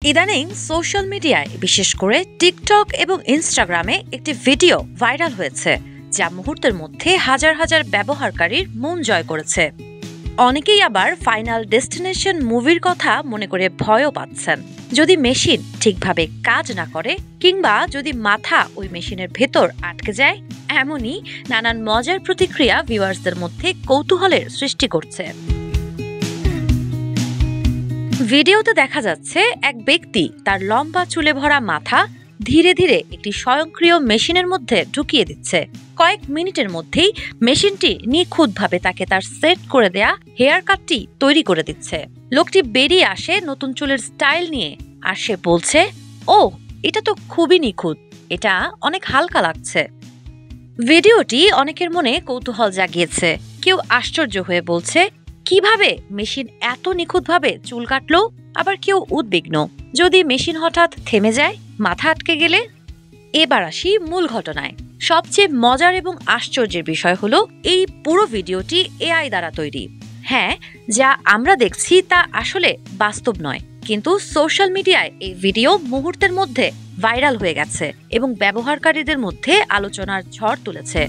ইদানিং সোশ্যাল মিডিয়ায় বিশেষ করে টিকটক এবং ইনস্টাগ্রামে একটি ভিডিও ভাইরাল হয়েছে যা মুহূর্তের মধ্যে হাজার হাজার ব্যবহারকারীর মন জয় করেছে। অনেকেই আবার ফাইনাল ডেস্টিনেশন মুভির কথা মনে করে ভয়ও পাচ্ছেন। যদি মেশিন ঠিকভাবে কাজ না করে কিংবা যদি মাথা ওই মেশিনের ভেতর আটকে যায়, এমনই নানান মজার প্রতিক্রিয়া ভিউয়ার্সদের মধ্যে কৌতূহলের সৃষ্টি করছে। ভিডিওতে দেখা যাচ্ছে এক ব্যক্তি তার লম্বা চুলে ভরা মাথা ধীরে ধীরে একটি স্বয়ংক্রিয় মেশিনের মধ্যে ঢুকিয়ে দিচ্ছে। কয়েক মিনিটের মধ্যেই মেশিনটি নিখুঁতভাবে তাকে তার সেট করে দেয়া হেয়ার কাটটি তৈরি করে দিচ্ছে। লোকটি বেরিয়ে আসে নতুন চুলের স্টাইল নিয়ে, আর সে বলছে, ও এটা তো খুবই নিখুঁত, এটা অনেক হালকা লাগছে। ভিডিওটি অনেকের মনে কৌতূহল জাগিয়েছে। কেউ আশ্চর্য হয়ে বলছে, কিভাবে মেশিন এত নিখুঁতভাবে চুল কাটলো? আবার কেউ উদ্বিগ্ন, যদি মেশিন হঠাৎ থেমে যায়, মাথা আটকে গেলে? এবার আসি মূল ঘটনায়। সবচেয়ে মজার এবং আশ্চর্যের বিষয় হলো এই পুরো ভিডিওটি এআই দ্বারা তৈরি। হ্যাঁ, যা আমরা দেখছি তা আসলে বাস্তব নয়, কিন্তু সোশ্যাল মিডিয়ায় এই ভিডিও মুহূর্তের মধ্যে ভাইরাল হয়ে গেছে এবং ব্যবহারকারীদের মধ্যে আলোচনার ঝড় তুলেছে।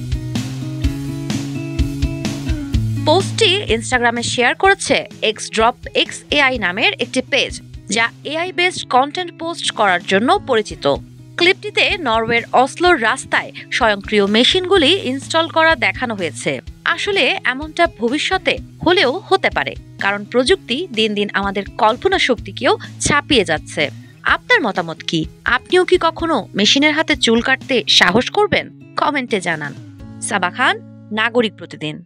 পোস্টটি ইনস্টাগ্রামে শেয়ার করেছে XDropXAI নামের একটি পেজ, যা এআই বেসড কন্টেন্ট পোস্ট করার জন্য পরিচিত। ক্লিপটিতে নরওয়ের অসলোর রাস্তায় স্বয়ংক্রিয় মেশিনগুলি ইনস্টল করা দেখানো হয়েছে। আসলে এমনটা ভবিষ্যতে হলেও হতে পারে, কারণ প্রযুক্তি দিন দিন আমাদের কল্পনা শক্তিকেও ছাপিয়ে যাচ্ছে। আপনার মতামত কি? আপনিও কি কখনো মেশিনের হাতে চুল কাটতে সাহস করবেন? কমেন্টে জানান। সাবা খান, নাগরিক প্রতিদিন।